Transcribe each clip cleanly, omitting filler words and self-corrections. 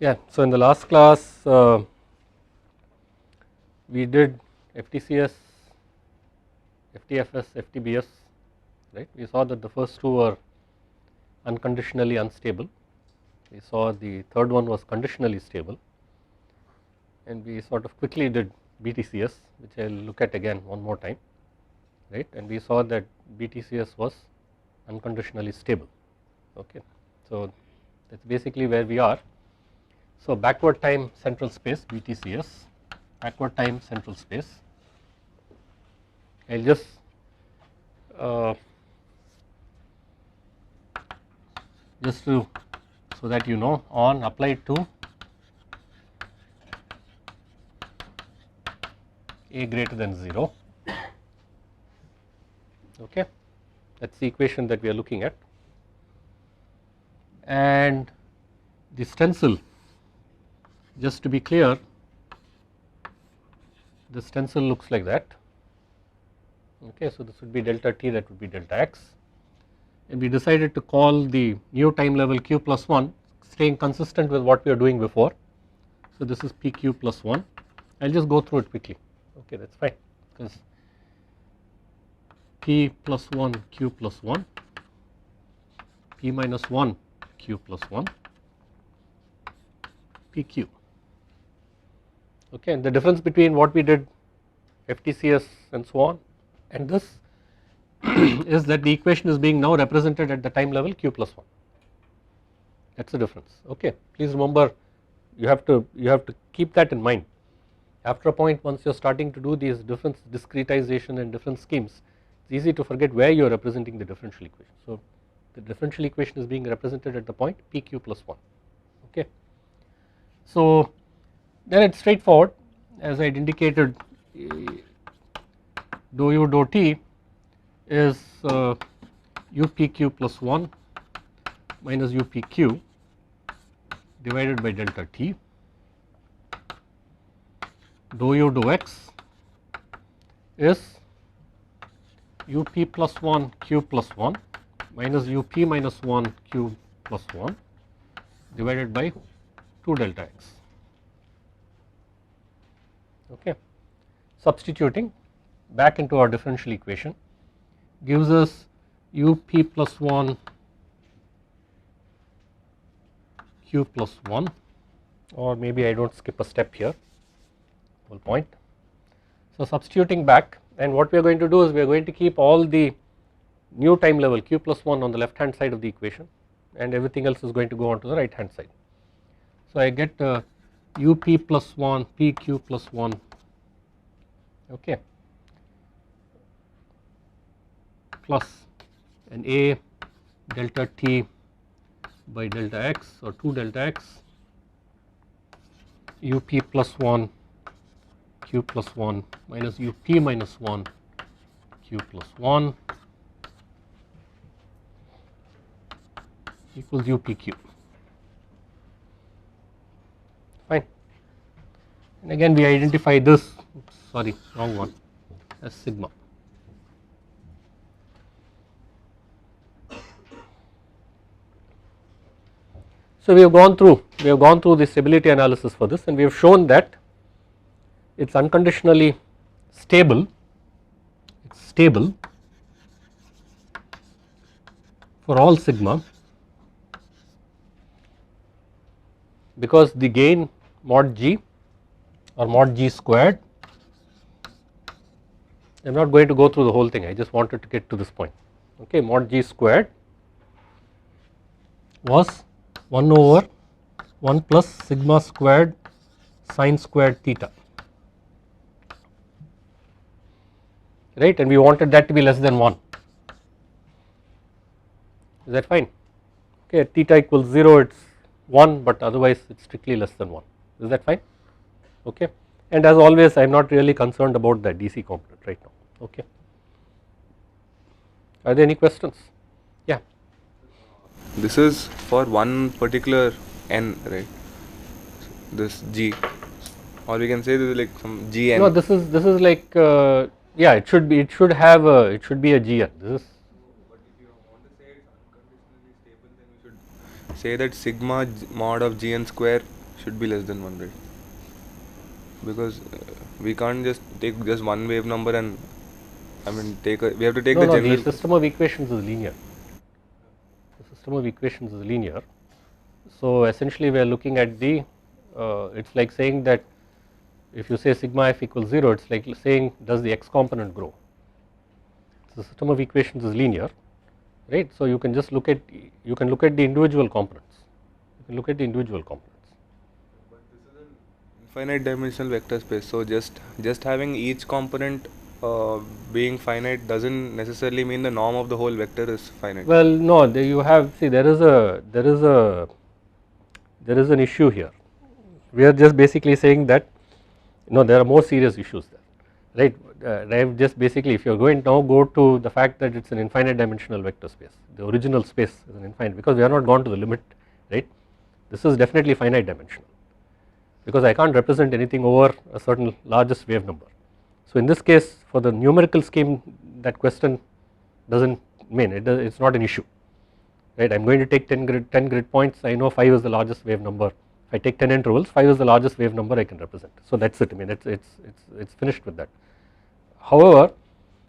Yeah, so in the last class we did FTCS, FTFS, FTBS, right. We saw that the first two were unconditionally unstable. We saw the third one was conditionally stable, and we sort of quickly did BTCS, which I will look at again one more time, right, and we saw that BTCS was unconditionally stable. Okay. So that is basically where we are. So backward time central space BTCS, backward time central space. I will just so that you know, on applied to a greater than 0, okay, that is the equation that we are looking at. And the stencil, just to be clear, the stencil looks like that, okay. So this would be delta t, that would be delta x, and we decided to call the new time level q plus 1, staying consistent with what we are doing before. So this is pq plus 1. I will just go through it quickly, okay, that is fine, because p plus 1 q plus 1, p minus 1 q plus 1, pq, okay. And the difference between what we did FTCS and so on and this is that the equation is being now represented at the time level q plus 1, that is the difference, okay. Please remember, you have to keep that in mind. After a point, once you are starting to do these different discretization and different schemes, it is easy to forget where you are representing the differential equation. So the differential equation is being represented at the point pq plus 1, okay. So then it is straightforward, as I had indicated, dou u dou t is upq plus 1 minus upq divided by delta t. Dou u dou x is up plus 1 q plus 1 minus up minus 1 q plus 1 divided by 2 delta x, okay. Substituting back into our differential equation gives us up plus 1 q plus 1, or maybe I do not skip a step here, whole point. So substituting back, and what we are going to do is we are going to keep all the new time level q plus 1 on the left hand side of the equation, and everything else is going to go on to the right hand side. So I get up plus 1 pq plus 1, okay, plus an a delta t by delta x, or 2 delta x, up plus 1 q plus 1 minus up minus 1 q plus 1 equals upq, fine. And again we identify this, oops, sorry, wrong one, as sigma. So we have gone through the stability analysis for this, and we have shown that it is unconditionally stable, it is stable for all sigma, because the gain mod g or mod g squared, I am not going to go through the whole thing, I just wanted to get to this point, okay. Mod g squared was 1 over 1 plus sigma squared sine squared theta, right, and we wanted that to be less than 1, is that fine, okay. At theta equals 0 it is 1, but otherwise it is strictly less than 1, is that fine, okay. And as always I am not really concerned about the DC component right now, okay. Are there any questions? Yeah. This is for one particular n, right? This g, or we can say this is like some gn. No, this is like yeah, it should be a gn. This is. But if you want to say it's unconditionally stable, then we should say that sigma mod of gn square should be less than 1, right? Because we can't just take just one wave number and we have to take no, the no, general. the system of equations is linear. The system of equations is linear. So essentially we are looking at the, it's like saying that if you say sigma f equals 0, it's like saying does the x component grow. So the system of equations is linear, right. So you can just look at, you can look at the individual components, you can look at the individual components. But this is an infinite dimensional vector space, so just having each component being finite doesn't necessarily mean the norm of the whole vector is finite. Well, no, you have, see, there is an issue here. We are just basically saying that no, there are more serious issues there, right. I have just basically, if you are going to now go to the fact that it is an infinite dimensional vector space, the original space is an infinite, because we are not gone to the limit, right. This is definitely finite dimensional, because I can't represent anything over a certain largest wave number. So in this case, for the numerical scheme, that question doesn't mean it is not an issue, right. I am going to take 10 grid points, I know 5 is the largest wave number. If I take 10 intervals, 5 is the largest wave number I can represent. So that's it, I mean it's finished with that. However,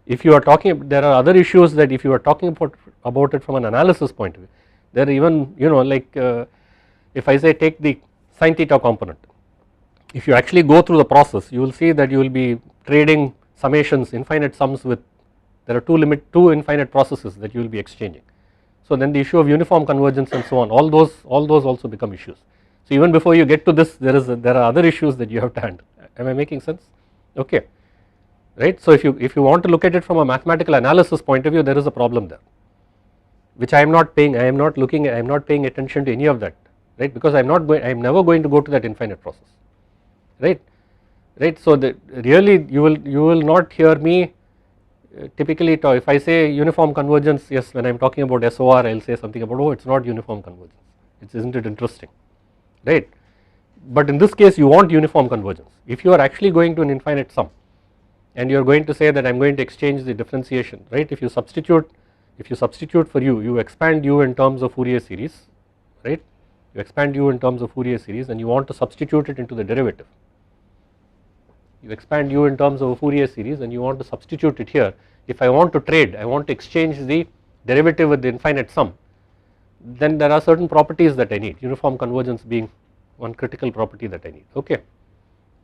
if you are talking, there are other issues that if you are talking about it from an analysis point of view, there are even, you know, like if I say take the sin theta component, if you actually go through the process, you will see that you will be trading summations, infinite sums with, there are two infinite processes that you will be exchanging. So then the issue of uniform convergence and so on, all those also become issues. So even before you get to this, there are other issues that you have to handle. Am I making sense? Okay, right. So if you want to look at it from a mathematical analysis point of view, there is a problem there, which I am not paying attention to any of that, right, because I am never going to go to that infinite process, right. So really you will not hear me typically talk, if I say uniform convergence, yes, when I am talking about SOR, I will say something about, oh, it is not uniform convergence, isn't it interesting, right. But in this case you want uniform convergence. If you are actually going to an infinite sum and you are going to say that I am going to exchange the differentiation, right, if you substitute for you expand u in terms of Fourier series, right, you expand u in terms of Fourier series and you want to substitute it into the derivative. You expand u in terms of a Fourier series and you want to substitute it here. If I want to trade, I want to exchange the derivative with the infinite sum, then there are certain properties that I need, uniform convergence being one critical property that I need, okay,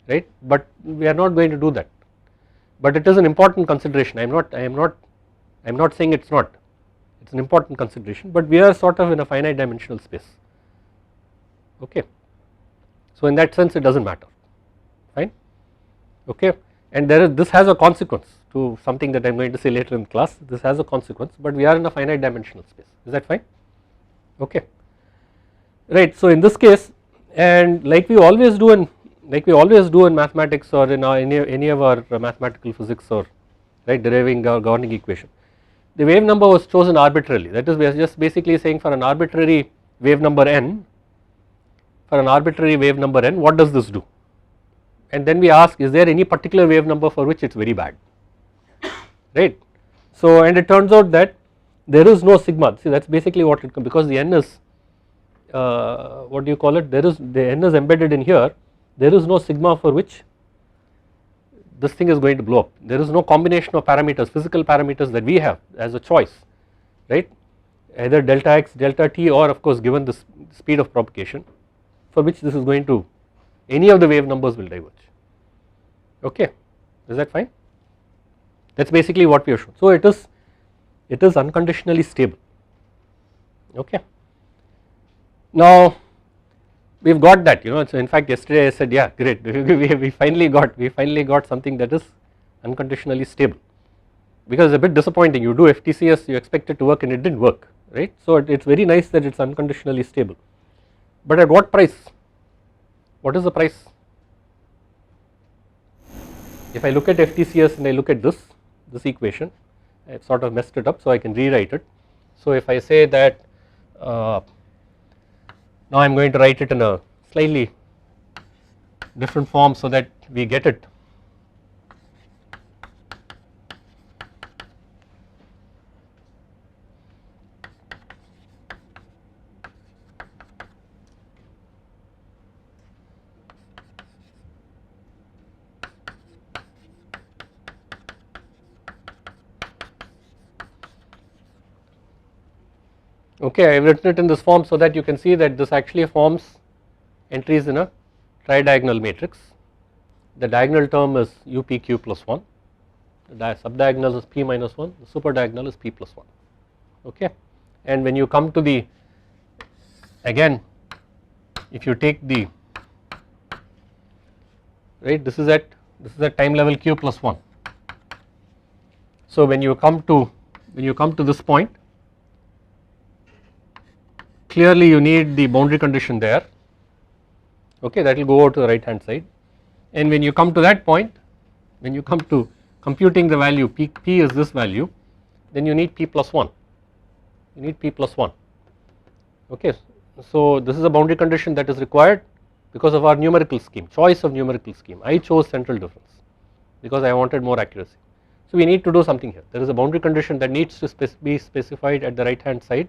right. But we are not going to do that, but it is an important consideration. I am not saying it is not, it is an important consideration, but we are sort of in a finite dimensional space, okay. So in that sense it does not matter, fine, okay. And this has a consequence to something that I am going to say later in class. This has a consequence, but we are in a finite dimensional space, is that fine, okay, right. So in this case, and like we always do in mathematics or in any of our mathematical physics, or right, deriving our governing equation, the wave number was chosen arbitrarily. That is, we are just basically saying for an arbitrary wave number n, what does this do? And then we ask, is there any particular wave number for which it is very bad, right. So and it turns out that there is no sigma. See, that is basically what it comes, because the n is what do you call it, the n is embedded in here, there is no sigma for which this thing is going to blow up. There is no combination of parameters, physical parameters that we have as a choice, right, either delta x, delta t, or of course given the speed of propagation, for which this is going to, any of the wave numbers will diverge, okay, is that fine? That is basically what we have shown. So it is unconditionally stable, okay. Now we have got that, so in fact yesterday I said, yeah, great, we finally got something that is unconditionally stable, because it is a bit disappointing. You do FTCS, you expect it to work and it did not work, right. So it is very nice that it is unconditionally stable, but at what price? What is the price? If I look at FTCS and I look at this equation, I have sort of messed it up, so I can rewrite it. So if I say that now I am going to write it in a slightly different form so that we get it. Okay, I have written it in this form so that you can see that this actually forms entries in a tridiagonal matrix. The diagonal term is UPQ plus 1, the subdiagonal is P minus 1, the superdiagonal is P plus 1. Okay, and when you come to the, again, if you take the, right, this is at time level Q plus 1. So when you come to this point, clearly you need the boundary condition there, okay, that will go over to the right hand side, and when you come to that point, when you come to computing the value P is this value, then you need P plus 1, you need P plus 1, okay. So this is a boundary condition that is required because of our numerical scheme, choice of numerical scheme. I chose central difference because I wanted more accuracy. So we need to do something here. There is a boundary condition that needs to be specified at the right hand side,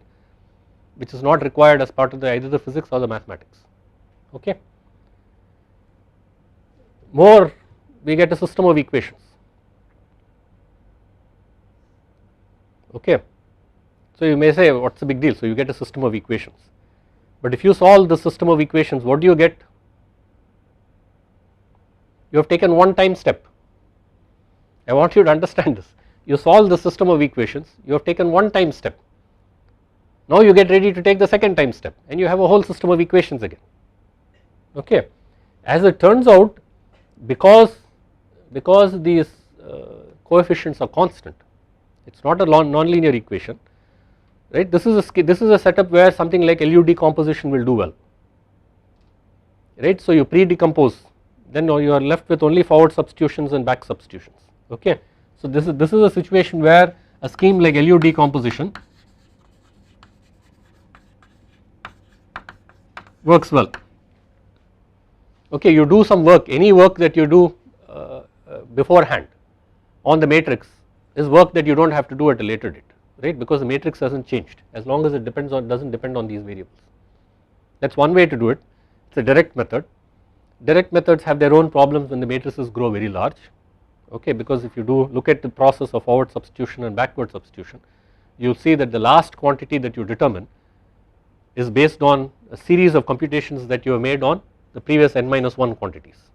which is not required as part of either the physics or the mathematics, okay. More, we get a system of equations, okay. So you may say, what's the big deal? So you get a system of equations, but if you solve the system of equations, what do you get? You have taken one time step. I want you to understand this. You solve the system of equations, you have taken one time step. Now you get ready to take the second time step and you have a whole system of equations again, okay. As it turns out, because these coefficients are constant, it is not a non-linear equation, right. This is a setup where something like LU decomposition will do well, right. So you pre-decompose, then you are left with only forward substitutions and back substitutions, okay. So this is a situation where a scheme like LU decomposition works well, okay. You do some work, any work that you do beforehand on the matrix is work that you do not have to do at a later date, right, because the matrix has not changed as long as it does not depend on these variables. That is one way to do it. It is a direct method. Direct methods have their own problems when the matrices grow very large, okay, because if you do look at the process of forward substitution and backward substitution, you will see that the last quantity that you determine is based on a series of computations that you have made on the previous n minus 1 quantities,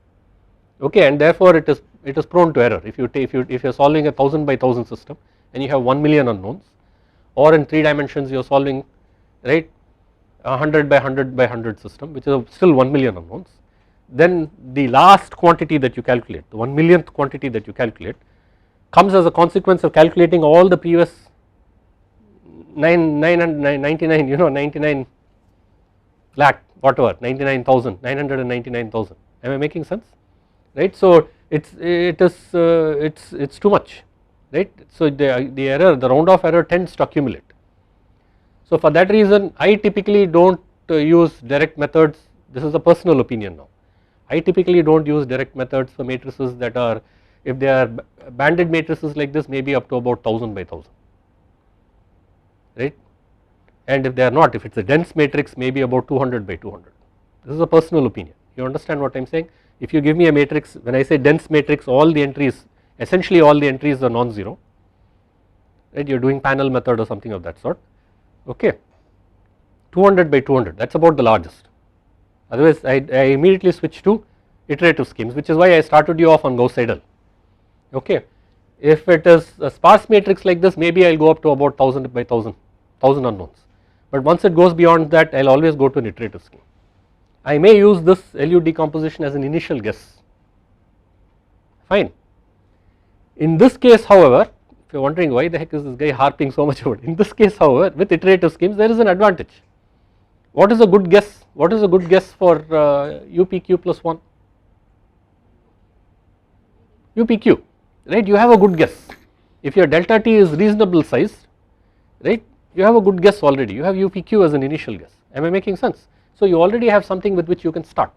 okay, and therefore it is prone to error. If you are solving a 1000 by 1000 system and you have 1,000,000 unknowns, or in 3 dimensions you are solving, right, 100 by 100 by 100 system, which is still 1,000,000 unknowns, then the last quantity that you calculate, the 1,000,000th quantity that you calculate, comes as a consequence of calculating all the previous 99, you know, 99 lakh, whatever, 99,000, 999,000. Am I making sense? Right. So it's too much, right. So the error, the round off error tends to accumulate. So for that reason, I typically do not use direct methods. This is a personal opinion now. I typically do not use direct methods for matrices that are, if they are banded matrices like this, maybe up to about 1000 by 1000, right, and if they are not, if it is a dense matrix, maybe about 200 by 200. This is a personal opinion. You understand what I am saying? If you give me a matrix, when I say dense matrix, all the entries, essentially all the entries are non-zero, right, you are doing panel method or something of that sort, okay. 200 by 200, that is about the largest. Otherwise I immediately switch to iterative schemes, which is why I started you off on Gauss-Seidel, okay. If it is a sparse matrix like this, maybe I will go up to about 1000 by 1000 unknowns, but once it goes beyond that, I will always go to an iterative scheme. I may use this LU decomposition as an initial guess, fine. In this case, however, if you are wondering why the heck is this guy harping so much about it, in this case, however, with iterative schemes there is an advantage. What is a good guess? What is a good guess for UPQ plus 1? UPQ, right, you have a good guess. If your delta t is reasonable sized, right, you have a good guess already, you have UPQ as an initial guess. Am I making sense? So you already have something with which you can start,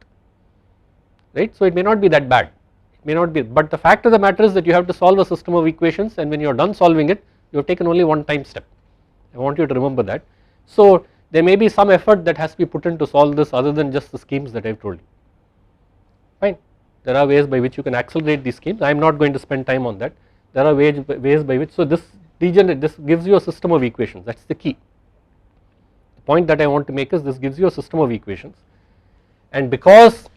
right. So it may not be that bad, it may not be, but the fact of the matter is that you have to solve a system of equations, and when you are done solving it, you have taken only one time step. I want you to remember that. So there may be some effort that has to be put in to solve this other than just the schemes that I have told you, fine. There are ways by which you can accelerate these schemes. I am not going to spend time on that. There are ways by which, so this gives you a system of equations, that is the key. point that I want to make is this gives you a system of equations, and because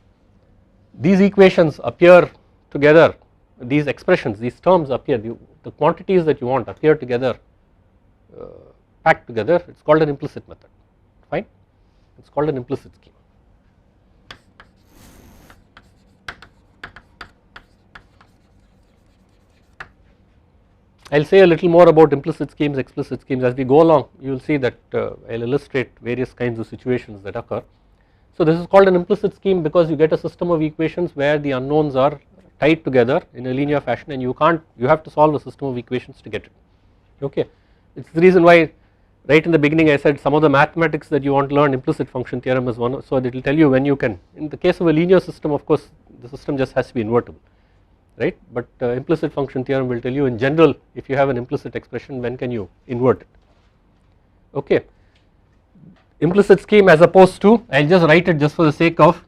these equations appear together, these expressions, these terms appear, the quantities that you want appear together, packed together, it is called an implicit method, fine, it is called an implicit scheme. I will say a little more about implicit schemes, explicit schemes as we go along. You will see that I will illustrate various kinds of situations that occur. So this is called an implicit scheme because you get a system of equations where the unknowns are tied together in a linear fashion, and you have to solve a system of equations to get it, okay. It is the reason why right in the beginning I said some of the mathematics that you want to learn, implicit function theorem is one, so it will tell you when you can. In the case of a linear system, of course the system just has to be invertible, right, but implicit function theorem will tell you in general if you have an implicit expression when can you invert it, okay. Implicit scheme as opposed to, I will just write it just for the sake of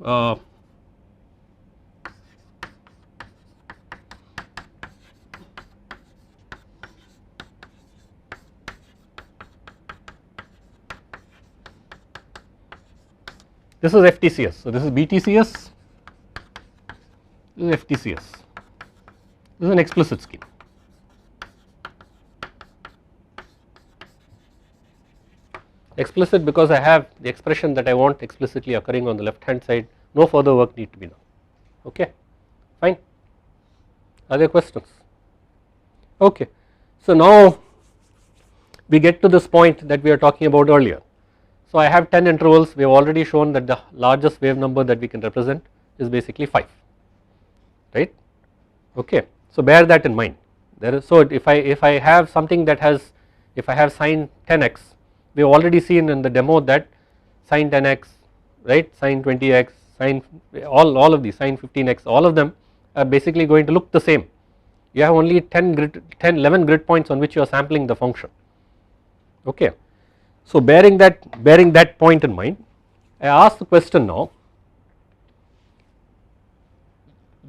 this is FTCS, so this is BTCS, this is FTCS, this is an explicit scheme. Explicit because I have the expression that I want explicitly occurring on the left hand side, no further work need to be done, okay, fine. Are there questions? Okay, so now we get to this point that we are talking about earlier. So I have 10 intervals, we have already shown that the largest wave number that we can represent is basically 5, right, okay. So bear that in mind. There is, so if I have something that has, if I have sine 10x, we have already seen in the demo that sine 10x, right, sine 20x, sine all of these, sine 15x, all of them are basically going to look the same. You have only 11 grid points on which you are sampling the function, okay. So bearing that point in mind, I ask the question now,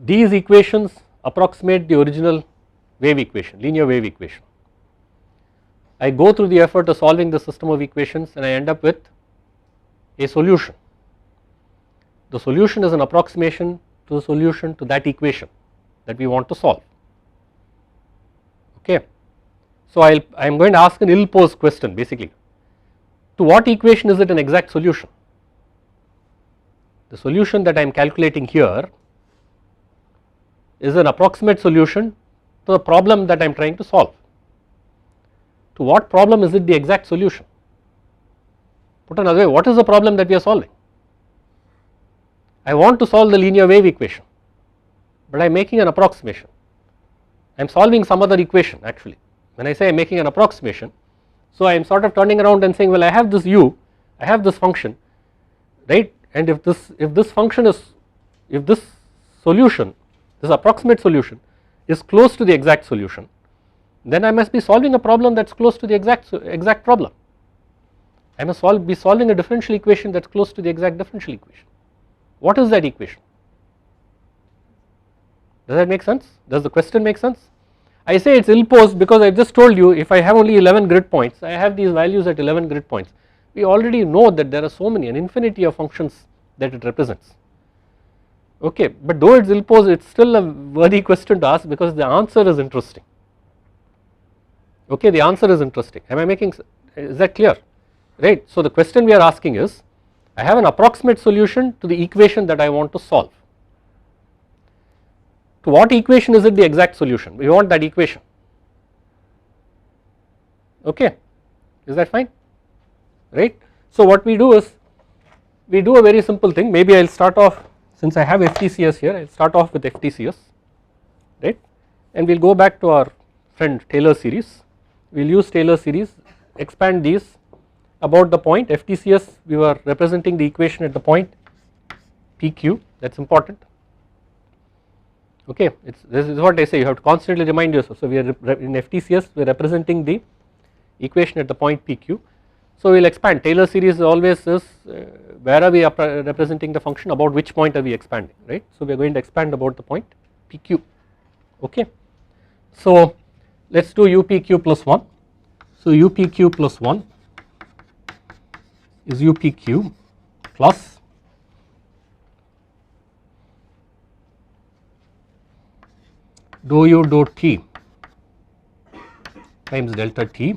these equations approximate the original wave equation, linear wave equation. I go through the effort of solving the system of equations and I end up with a solution. The solution is an approximation to the solution to that equation that we want to solve, okay. So I am going to ask an ill-posed question basically. To what equation is it an exact solution? The solution that I am calculating here is an approximate solution to the problem that I am trying to solve. To what problem is it the exact solution? Put another way, what is the problem that we are solving? I want to solve the linear wave equation, but I am making an approximation. I am solving some other equation actually. When I say I am making an approximation, so I am sort of turning around and saying, well, I have this u, I have this function, right, and if this function is, if this solution, this approximate solution is close to the exact solution, then I must be solving a problem that is close to the exact problem. I must be solving a differential equation that is close to the exact differential equation. What is that equation? Does that make sense? Does the question make sense? I say it is ill-posed because I just told you if I have only 11 grid points, I have these values at 11 grid points. We already know that there are so many, an infinity of functions that it represents, okay, but though it is ill-posed, it is still a worthy question to ask because the answer is interesting, okay, the answer is interesting. Am I making, is that clear, right? So the question we are asking is, I have an approximate solution to the equation that I want to solve. To what equation is it the exact solution? We want that equation, okay, is that fine, right? So what we do is, we do a very simple thing, maybe I will start off, since I have FTCS here, I will start off with FTCS, right, and we will go back to our friend Taylor series, we will use Taylor series, expand these about the point FTCS, we were representing the equation at the point PQ, that is important. Okay, this is what I say, you have to constantly remind yourself. So we are in FTCS, we are representing the equation at the point PQ. So we will expand. Taylor series always is where are we representing the function, about which point are we expanding, right? So we are going to expand about the point PQ. Okay, so let us do UPQ plus 1. So UPQ plus 1 is up cube plus dou u dou t times delta t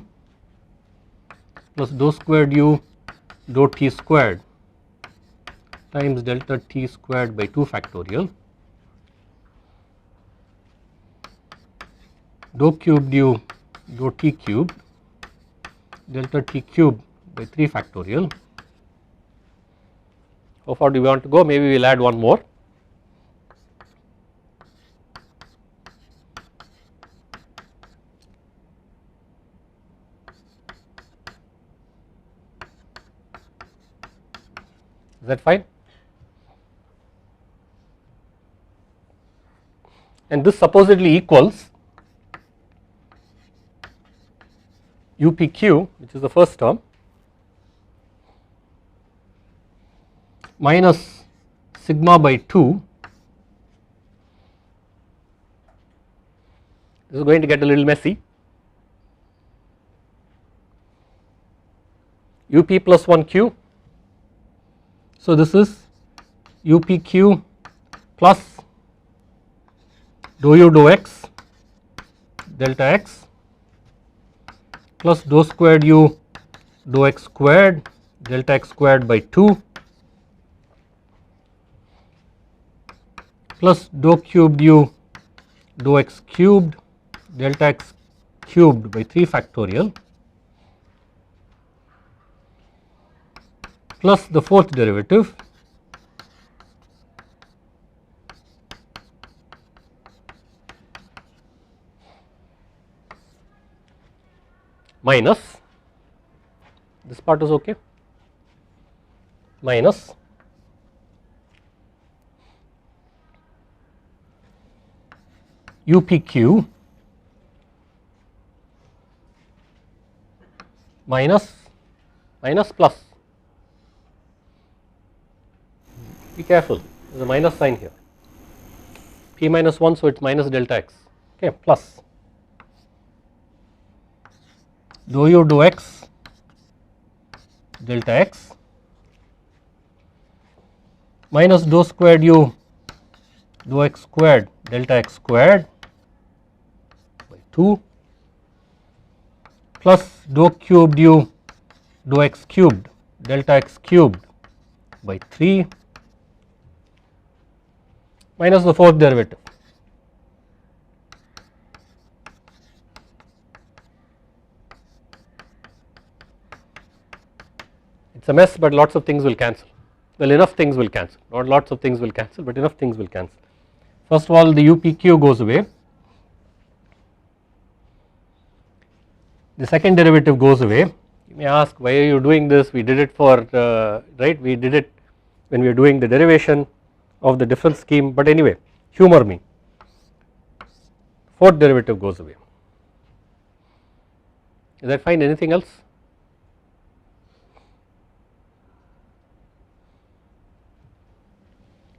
plus dou squared u dou t squared times delta t squared by 2 factorial dou cubed u dou t cubed delta t cubed by 3 factorial. How far do we want to go? Maybe we will add one more. Is that fine? And this supposedly equals UPQ, which is the first term, minus sigma by 2. This is going to get a little messy. UP plus 1Q. So this is UPQ plus dou u dou x delta x plus dou squared u dou x squared delta x squared by 2 plus dou cubed u dou x cubed delta x cubed by 3 factorial plus the fourth derivative minus, this part is okay, minus UPQ minus plus. Be careful, there is a minus sign here. P minus 1, so it is minus delta x, okay, plus dou u dou x delta x minus dou squared u dou x squared delta x squared by 2 plus dou cubed u dou x cubed delta x cubed by 3 minus the fourth derivative. It is a mess, but lots of things will cancel. Well, enough things will cancel, not lots of things will cancel, but enough things will cancel. First of all, the UPQ goes away, the second derivative goes away. You may ask, why are you doing this? We did it for right, we did it when we are doing the derivation of the difference scheme, but anyway, humor me. Fourth derivative goes away. Is that fine? Anything else?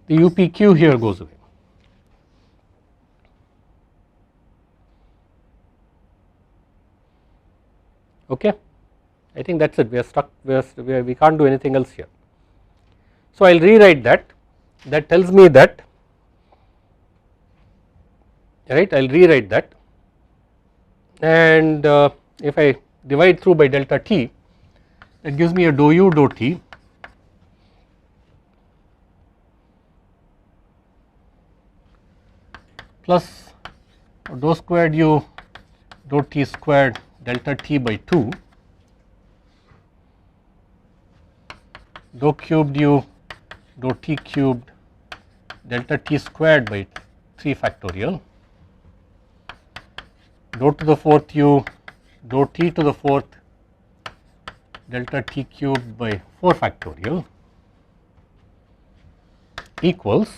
The UPQ here goes away. Okay, I think that is it. We are stuck. We can't do anything else here. So I will rewrite that. That tells me that, right, I will rewrite that, and if I divide through by delta t, that gives me a dou u dou t plus dou squared u dou t squared delta t by 2 dou cubed u dou t cubed delta t squared by 3 factorial dou to the fourth u dou t to the fourth delta t cubed by 4 factorial equals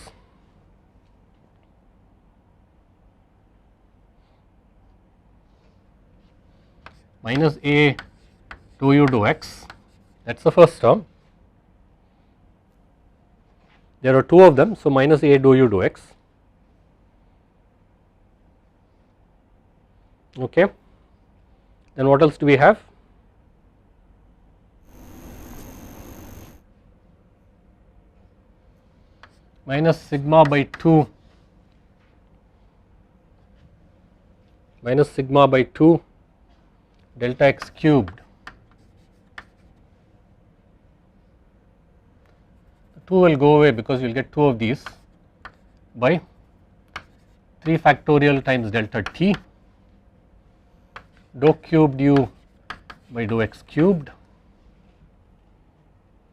minus a dou u dou x, that is the first term. There are two of them, so minus a dou u dou x, okay. Then what else do we have? minus sigma by 2 delta x cubed. 2 will go away because you will get 2 of these by 3 factorial times delta t dou cubed u by dou x cubed.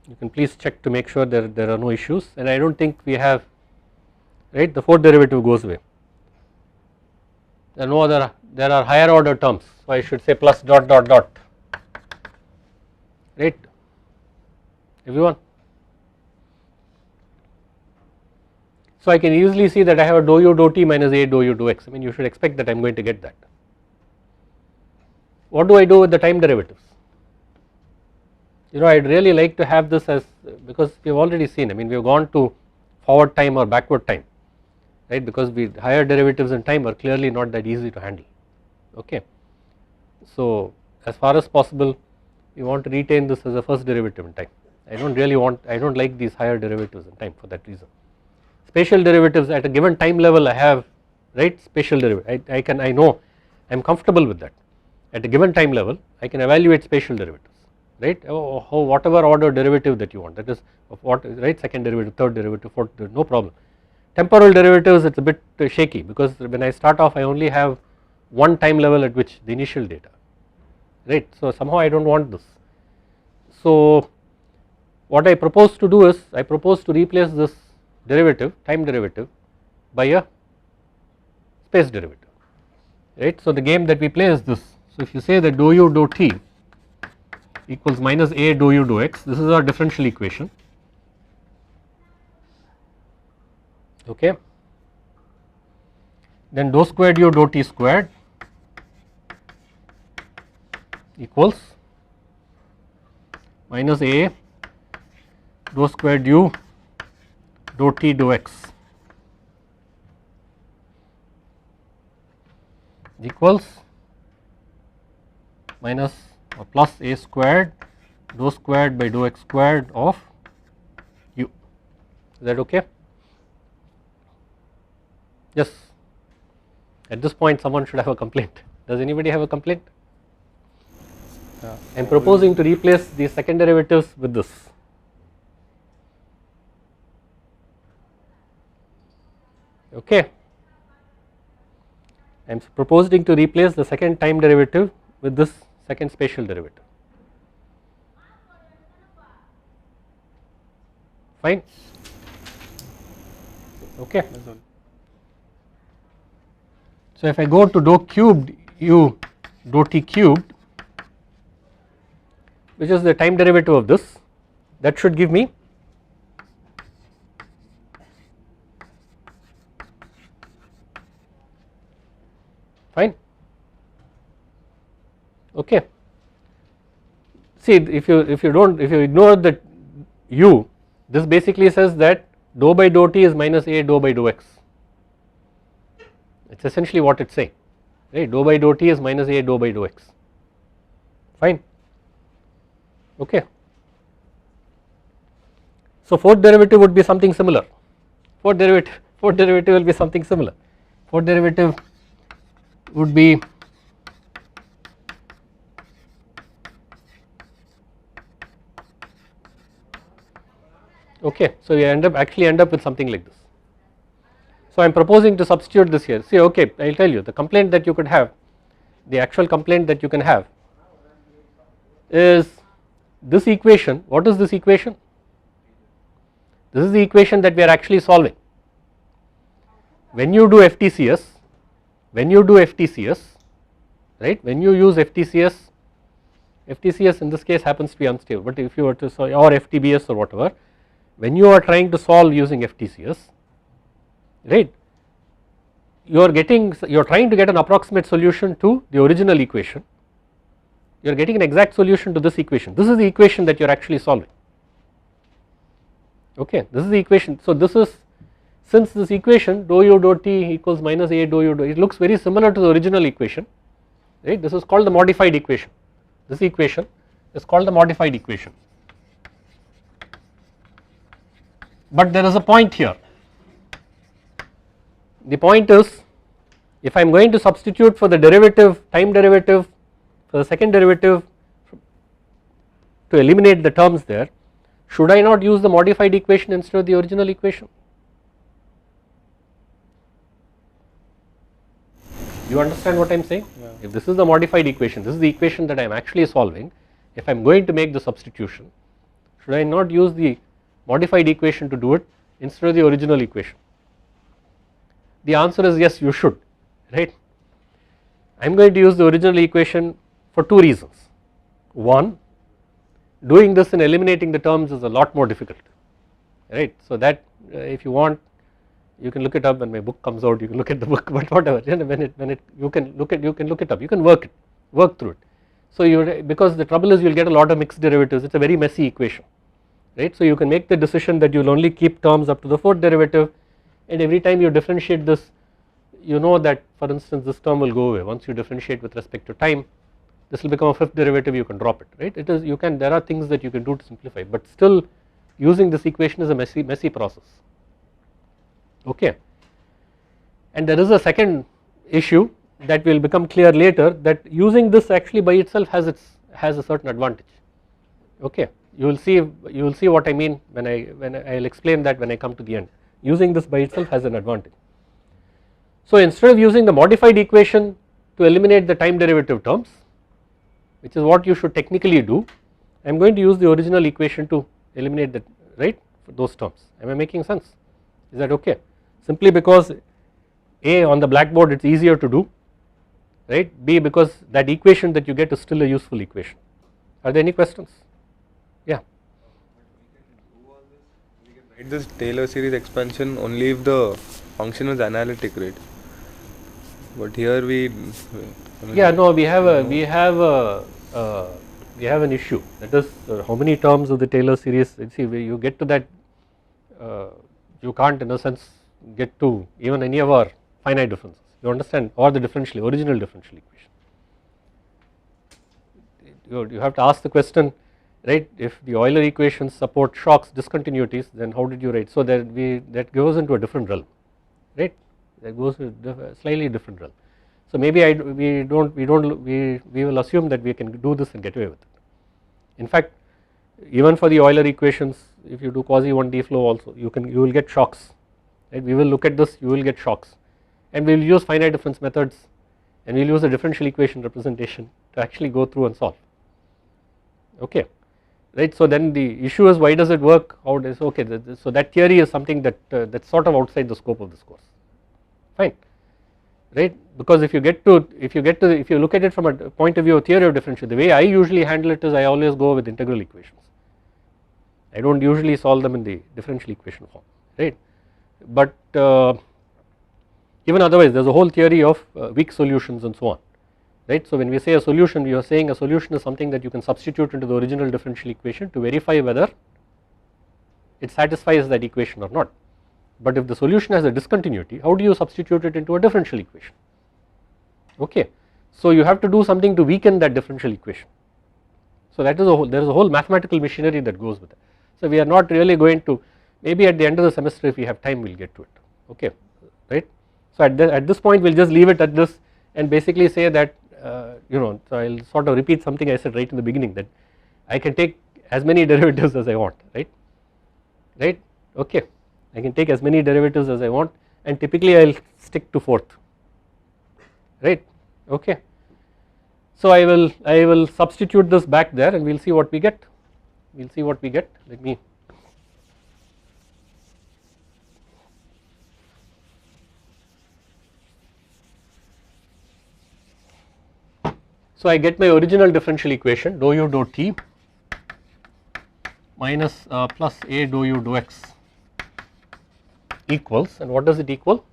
You can please check to make sure there are no issues, and I do not think we have, right, the fourth derivative goes away. There are no other, there are higher order terms, so I should say plus dot dot dot, right, everyone. So I can easily see that I have a dou u dou t minus a dou u dou x. I mean, you should expect that I am going to get that. What do I do with the time derivatives? You know, I would really like to have this as, because we have already seen, I mean, we have gone to forward time or backward time, right, because higher derivatives in time are clearly not that easy to handle. Okay. So as far as possible, we want to retain this as a first derivative in time. I don't really want, I don't like these higher derivatives in time for that reason. Spatial derivatives at a given time level I have, right, spatial derivative, I know, I am comfortable with that. At a given time level I can evaluate spatial derivatives, right, whatever order derivative that you want, that is of what, right, second derivative, third derivative, fourth derivative, no problem. Temporal derivatives, it is a bit shaky because when I start off I only have one time level at which the initial data, right, so somehow I do not want this. So what I propose to do is, I propose to replace this derivative, time derivative, by a space derivative, right. So the game that we play is this. So if you say that dou u dou t equals minus a dou u dou x, this is our differential equation, okay, then dou squared u dou t squared equals minus a dou squared u dou t dou x equals minus or plus a squared dou squared by dou x squared of u. Is that okay? Yes. At this point someone should have a complaint. Does anybody have a complaint? I am proposing to replace the second derivatives with this. Okay. I am proposing to replace the second time derivative with this second spatial derivative. Fine. Okay. So if I go to dou cubed u dou t cubed, which is the time derivative of this, that should give me fine. Okay. See, if you ignore the u, this basically says that dou by dou t is minus a dou by dou x. It is essentially what it is saying, right, dou by dou t is minus a dou by dou x, fine, okay. So fourth derivative would be something similar, fourth derivative will be something similar, fourth derivative would be okay. So we actually end up with something like this. So I am proposing to substitute this here. See, okay, I will tell you the complaint that you could have, the actual complaint that you can have is this equation. What is this equation? This is the equation that we are actually solving. When you do FTCS, right, when you use FTCS in this case happens to be unstable, but if you were to solve, or FTBS or whatever, when you are trying to solve using FTCS, right, you are trying to get an approximate solution to the original equation, you are getting an exact solution to this equation. This is the equation that you are actually solving, okay, this is the equation. So this is, since this equation dou u dou t equals minus a dou u dou, it looks very similar to the original equation, right, this is called the modified equation, this equation is called the modified equation. But there is a point here, the point is, if I am going to substitute for the derivative, time derivative, for the second derivative to eliminate the terms there, should I not use the modified equation instead of the original equation? You understand what I am saying? Yeah. If this is the modified equation, this is the equation that I am actually solving, if I am going to make the substitution, should I not use the modified equation to do it instead of the original equation? The answer is yes, you should, right. I am going to use the original equation for two reasons. One, doing this and eliminating the terms is a lot more difficult, right. So that if you want, you can look it up when my book comes out, you can look at the book, but whatever, you can look it up, you can work through it. So you, because the trouble is you will get a lot of mixed derivatives, it is a very messy equation, right. So you can make the decision that you will only keep terms up to the fourth derivative, and every time you differentiate this, you know that for instance this term will go away. Once you differentiate with respect to time, this will become a fifth derivative, you can drop it, right. It is, you can, there are things that you can do to simplify, but still using this equation is a messy process, okay. And there is a second issue that will become clear later, that using this actually by itself has a certain advantage, okay. You will see what I mean when I will explain that when I come to the end. Using this by itself has an advantage. So instead of using the modified equation to eliminate the time derivative terms, which is what you should technically do, I am going to use the original equation to eliminate that, right, for those terms. Am I making sense? Is that okay? Simply because A, on the blackboard it is easier to do, right, B, because that equation that you get is still a useful equation. Are there any questions? Yeah. We can write this Taylor series expansion only if the function is analytic, right? But here we, I mean, yeah, no, we have an issue, that is how many terms of the Taylor series. See, you get to that, you can't in a sense get to even any of our finite differences, you understand, or the original differential equation. You have to ask the question, right, if the Euler equations support shocks, discontinuities, then how did you write? So that goes into a different realm, right, that goes to a slightly different realm. So maybe we will assume that we can do this and get away with it. In fact, even for the Euler equations, if you do quasi 1D flow also, you will get shocks, right. We will look at this, you will get shocks, and we will use finite difference methods, and we will use a differential equation representation to actually go through and solve, okay, right. So then the issue is, why does it work, how does, okay, so that theory is something that that's sort of outside the scope of this course, fine, right, because if you look at it from a point of view of theory of differential, the way I usually handle it is I always go with integral equations. I don't usually solve them in the differential equation form, right, but even otherwise there is a whole theory of weak solutions and so on, right. So when we say a solution, we are saying a solution is something that you can substitute into the original differential equation to verify whether it satisfies that equation or not. But if the solution has a discontinuity, how do you substitute it into a differential equation, okay. So you have to do something to weaken that differential equation. So that is there is a whole mathematical machinery that goes with it. So we are not really going to, maybe at the end of the semester if we have time we will get to it, okay, right. So at this point we will just leave it at this and basically say that so I will sort of repeat something I said right in the beginning, that I can take as many derivatives as I want, right, okay. I can take as many derivatives as I want, and typically I will stick to fourth, right, okay. So I will substitute this back there and we will see what we get, let me, so I get my original differential equation, dou u dou t minus plus a dou u dou x equals, and what does it equal?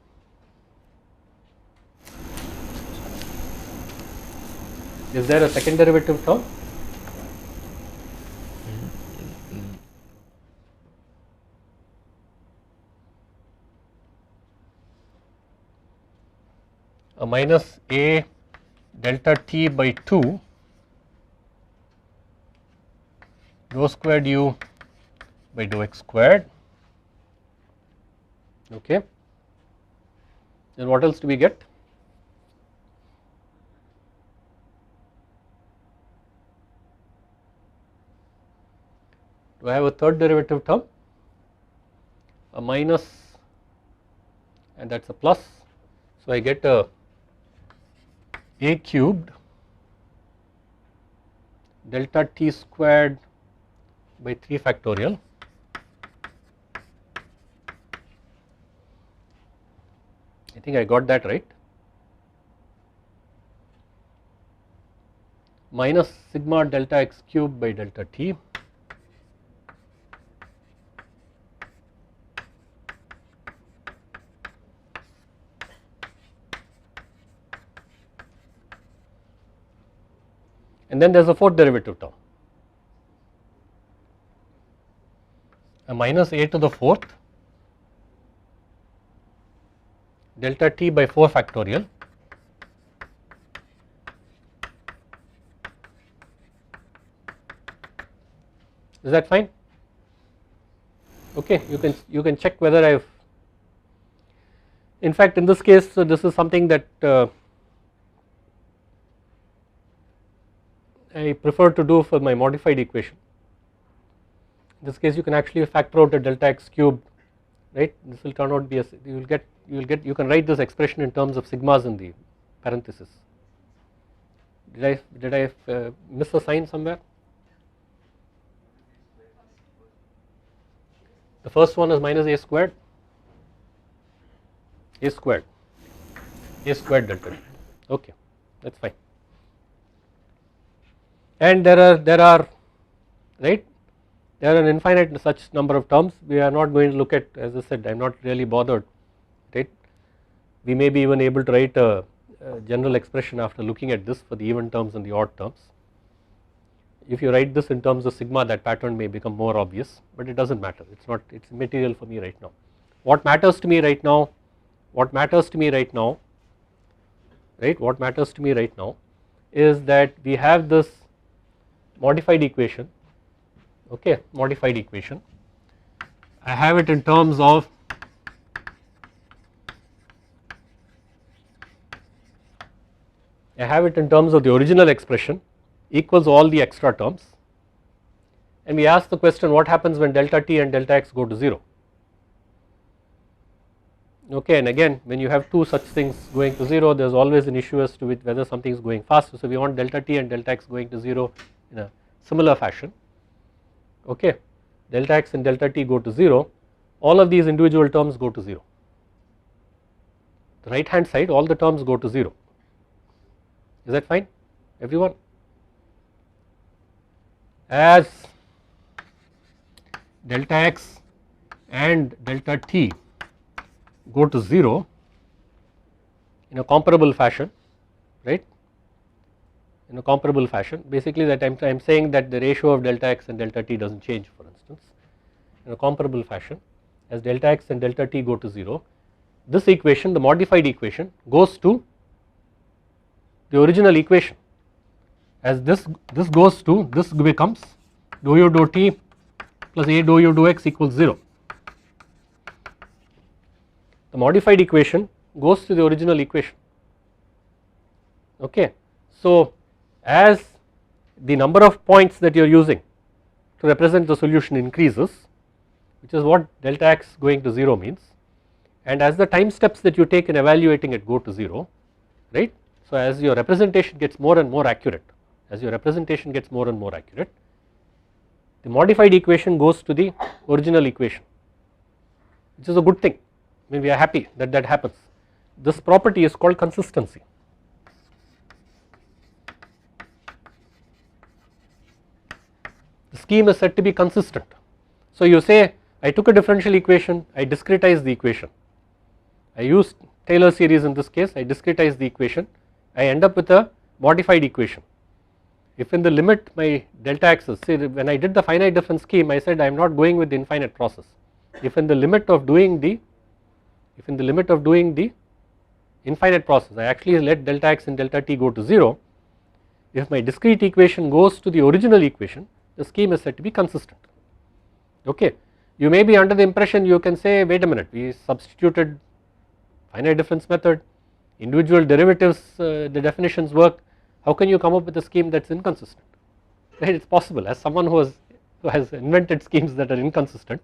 Is there a second derivative term? A minus a delta t by 2 dou squared u by dou x squared, okay. Then what else do we get? Do I have a third derivative term? A minus and that is a plus. So I get a cubed delta t squared by 3 factorial I think I got that right, minus sigma delta x cube by delta t and then there is a fourth derivative term, a minus a to the fourth delta t by 4 factorial is that fine? Okay, you can check whether I have, in fact in this case this is something that I prefer to do for my modified equation. In this case you can actually factor out a delta x cube, right. This will turn out to be a, you can write this expression in terms of sigmas in the parenthesis. Did I miss a sign somewhere? The first one is minus a squared delta t. Okay, that is fine. And there are right, there are an infinite such number of terms. We are not going to look at, as I said, I am not really bothered, right. We may be even able to write a general expression after looking at this for the even terms and the odd terms. If you write this in terms of sigma, that pattern may become more obvious, but it does not matter, it is not, it is immaterial for me right now. What matters to me right now, right, what matters to me right now is that we have this modified equation, okay, modified equation. I have it in terms of the original expression equals all the extra terms, and we ask the question what happens when delta t and delta x go to 0. Okay, and again when you have two such things going to 0, there is always an issue as to whether something is going faster. So we want delta t and delta x going to 0 in a similar fashion. Okay, delta x and delta t go to 0, all of these individual terms go to 0. The right hand side, all the terms go to 0. Is that fine, everyone? As delta x and delta t go to 0 in a comparable fashion, right, in a comparable fashion, basically that I am saying that the ratio of delta x and delta t does not change, for instance, in a comparable fashion, as delta x and delta t go to 0, this equation, the modified equation, goes to the original equation, as this goes to, this becomes dou u dou t plus a dou u dou x equals 0. The modified equation goes to the original equation. Okay, so as the number of points that you are using to represent the solution increases, which is what delta x going to 0 means, and as the time steps that you take in evaluating it go to 0, right. So as your representation gets more and more accurate, the modified equation goes to the original equation, which is a good thing. I mean, we are happy that that happens. This property is called consistency. The scheme is said to be consistent. So you say I took a differential equation, I discretized the equation, I used Taylor series in this case, I discretized the equation, I end up with a modified equation. If in the limit my delta x is, say when I did the finite difference scheme, I said I am not going with the infinite process. If in the limit of doing the infinite process, I actually let delta x and delta t go to 0, if my discrete equation goes to the original equation, the scheme is said to be consistent. Okay, you may be under the impression, you can say wait a minute, we substituted finite difference method, individual derivatives, the definitions work. How can you come up with a scheme that is inconsistent? Right, it is possible. As someone who has invented schemes that are inconsistent,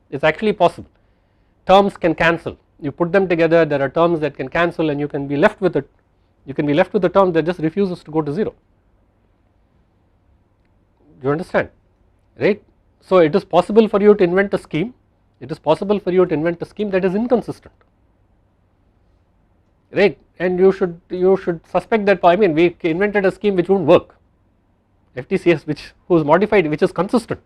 it is actually possible. Terms can cancel, you put them together, there are terms that can cancel and you can be left with it, you can be left with a term that just refuses to go to 0. Do you understand, right? So it is possible for you to invent a scheme, it is possible for you to invent a scheme that is inconsistent, right, and you should suspect that. I mean, we invented a scheme which won't work, FTCS who is modified, which is consistent,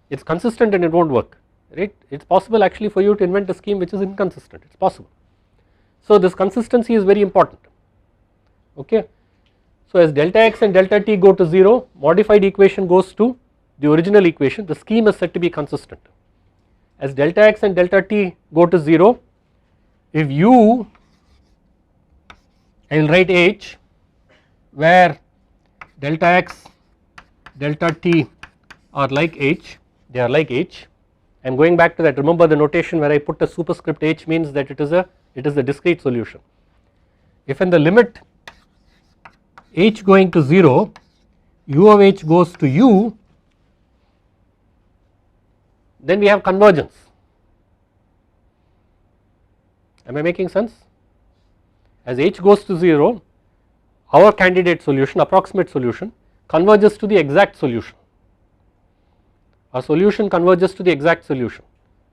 it is consistent and it won't work, right. It is possible actually for you to invent a scheme which is inconsistent, it is possible. So this consistency is very important, okay. So as delta x and delta t go to 0, modified equation goes to the original equation, the scheme is said to be consistent. As delta x and delta t go to 0, if u, I will write h where delta x, delta t are like h, they are like h. I am going back to that, remember the notation where I put a superscript h means that it is a discrete solution. If in the limit h going to 0, u of h goes to u, then we have convergence. Am I making sense? As h goes to 0, our candidate solution, approximate solution, converges to the exact solution. Our solution converges to the exact solution.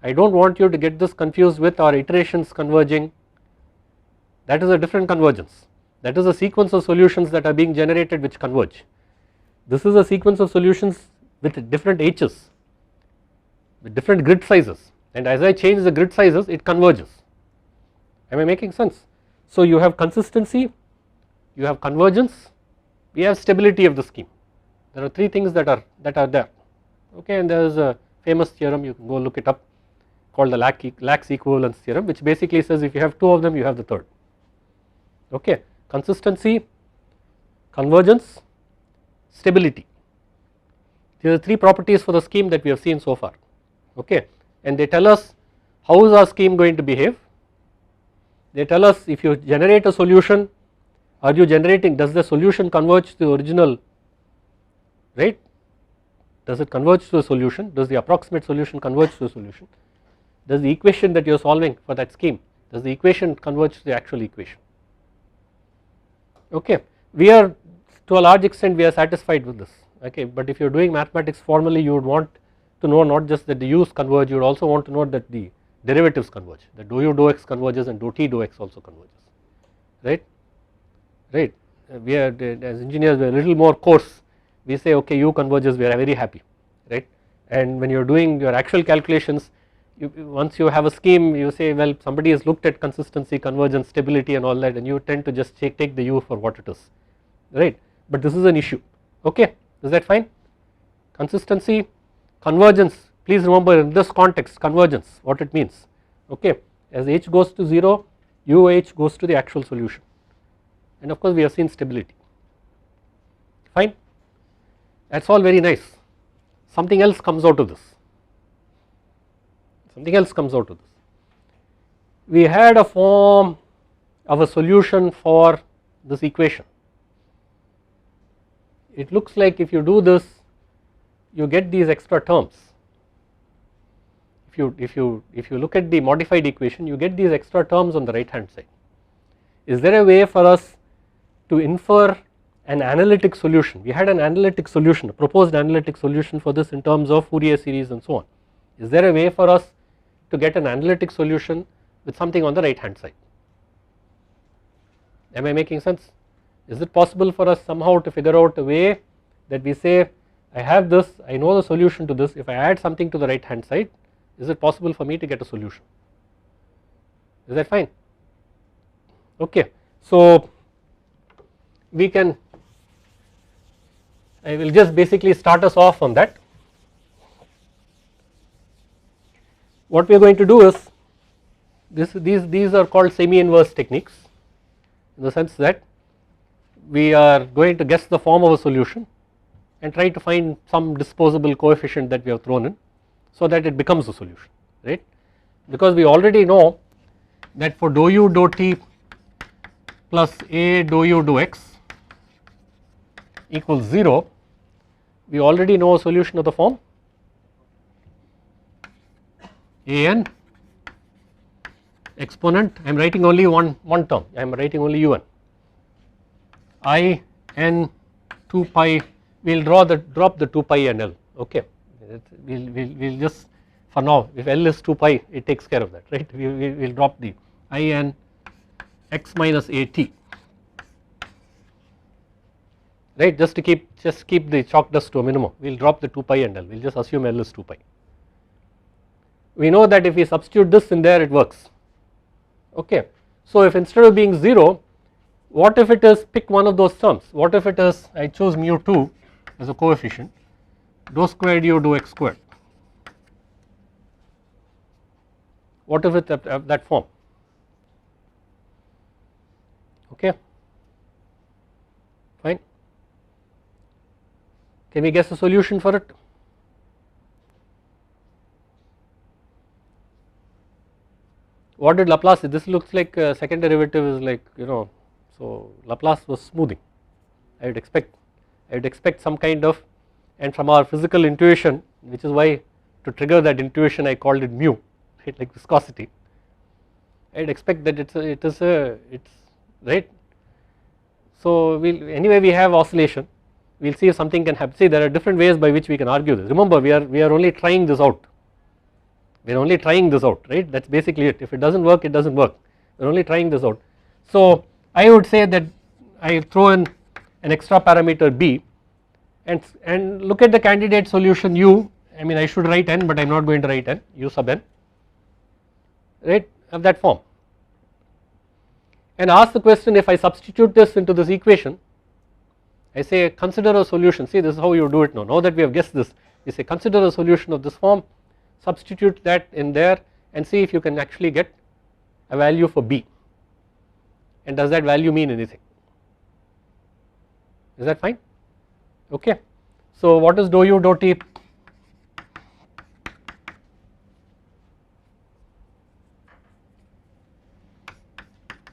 I do not want you to get this confused with our iterations converging, that is a different convergence. That is a sequence of solutions that are being generated which converge. This is a sequence of solutions with different h's, with different grid sizes, and as I change the grid sizes it converges. Am I making sense? So you have consistency, you have convergence, we have stability of the scheme. There are three things that are there, okay, and there is a famous theorem, you can go look it up, called the Laplace equivalence theorem, which basically says if you have two of them you have the third, okay. Consistency, convergence, stability, these are three properties for the scheme that we have seen so far, okay, and they tell us how is our scheme going to behave. They tell us if you generate a solution, are you generating, does the solution converge to the original, right, does it converge to a solution, does the approximate solution converge to a solution, does the equation that you are solving for that scheme, does the equation converge to the actual equation, okay. We are, to a large extent we are satisfied with this, okay, but if you are doing mathematics formally you would want to know not just that the u's converge, you would also want to know that the derivatives converge, that dou u dou x converges and dou t dou x also converges, right, right. We are, as engineers we are a little more coarse, we say okay u converges, we are very happy, right, and when you are doing your actual calculations, once you have a scheme you say well somebody has looked at consistency, convergence, stability and all that, and you tend to just take the u for what it is, right, but this is an issue, okay, is that fine? Consistency, convergence, please remember in this context convergence what it means, okay, as h goes to 0 u h goes to the actual solution, and of course we have seen stability, fine, that is all very nice. Something else comes out of this, something else comes out of this. We had a form of a solution for this equation. It looks like if you do this you get these extra terms. If you look at the modified equation you get these extra terms on the right hand side. Is there a way for us to infer an analytic solution? We had an analytic solution, a proposed analytic solution for this in terms of Fourier series and so on. Is there a way for us to get an analytic solution with something on the right hand side? Am I making sense? Is it possible for us somehow to figure out a way that we say I have this, I know the solution to this, if I add something to the right hand side, is it possible for me to get a solution? Is that fine? Okay, so we can, I will just basically start us off on that. What we are going to do is these are called semi-inverse techniques, in the sense that we are going to guess the form of a solution and try to find some disposable coefficient that we have thrown in so that it becomes a solution, right, because we already know that for dou u dou t plus a dou u dou x equals 0, we already know a solution of the form a n exponent, I am writing only one term, I am writing only u n, I n 2 pi, we will drop the 2 pi and L, okay, we'll just for now, if L is 2 pi it takes care of that, right, we will drop the I n x minus a t, right, just to keep the chalk dust to a minimum, we will drop the 2 pi and L, we will just assume L is 2 pi. We know that if we substitute this in there it works, okay. So if instead of being 0, what if it is, pick one of those terms, what if it is, I choose mu2 as a coefficient, dou squared u dou x squared, what if it is that form, okay, fine. Can we guess a solution for it? What did Laplace say? This looks like second derivative is like, you know, so Laplace was smoothing. I would expect some kind of, and from our physical intuition, which is why to trigger that intuition I called it mu, right, like viscosity. I would expect that it's right. So anyway we have oscillation. We will see if something can happen. See, there are different ways by which we can argue this. Remember, we are only trying this out. We are only trying this out, right? That's basically it. If it doesn't work, it doesn't work. We are only trying this out. So I would say that I throw in an extra parameter b, and look at the candidate solution u. I mean, I should write n, but I am not going to write n, u sub n, right, of that form, and ask the question, if I substitute this into this equation, I say consider a solution. See, this is how you do it now. Now that we have guessed this, you say consider a solution of this form, substitute that in there and see if you can actually get a value for b, and does that value mean anything? Is that fine? Okay. So what is dou u dou t?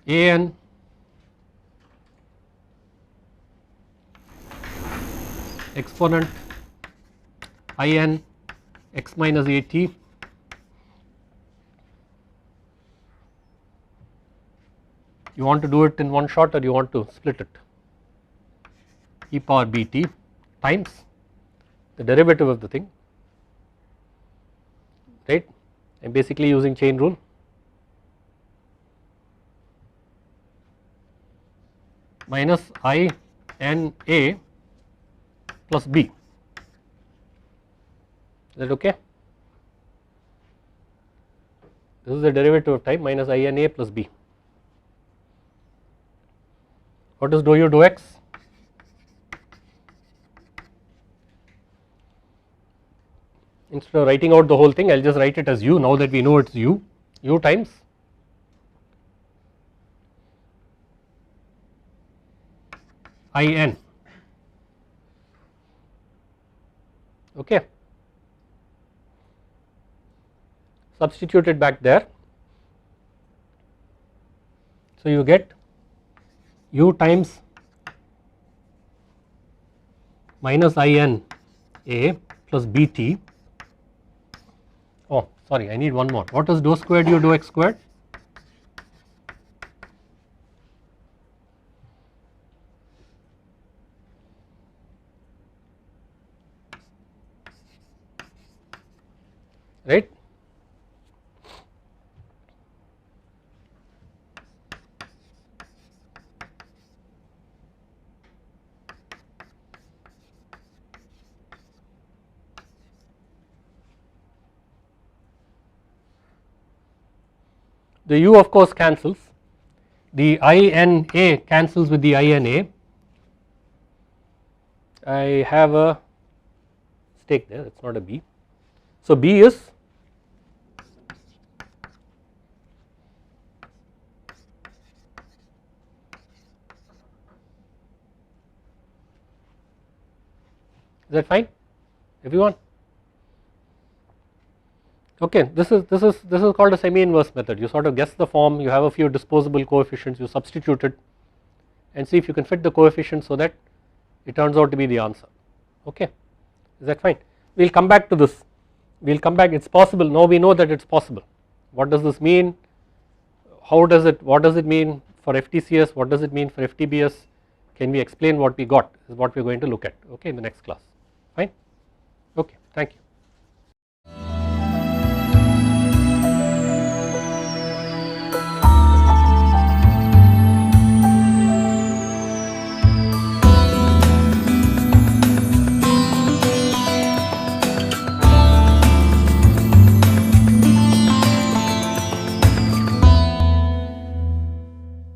A n exponent I n x minus a t you want to do it in one shot or you want to split it, e power b t times the derivative of the thing, right. I am basically using chain rule, minus I n a plus b. Is that okay? This is the derivative of time, minus I n a plus b. What is dou u dou x? Instead of writing out the whole thing, I will just write it as u, now that we know it is u times I n, okay. Substitute it back there, so you get u times minus I n a plus b t. Oh sorry, I need one more. What is dou squared u dou x squared? Right. The u of course cancels, the I n a cancels with the I n a. I have a stake there, it is not a b. So b is that fine everyone? Okay, this is called a semi-inverse method. You sort of guess the form, you have a few disposable coefficients, you substitute it and see if you can fit the coefficients so that it turns out to be the answer. Okay, is that fine? We will come back to this, we will come back, it is possible, now we know that it is possible. What does this mean? How does it, what does it mean for FTCS, what does it mean for FTBS? Can we explain what we got is what we are going to look at, okay, in the next class, fine. Okay, thank you.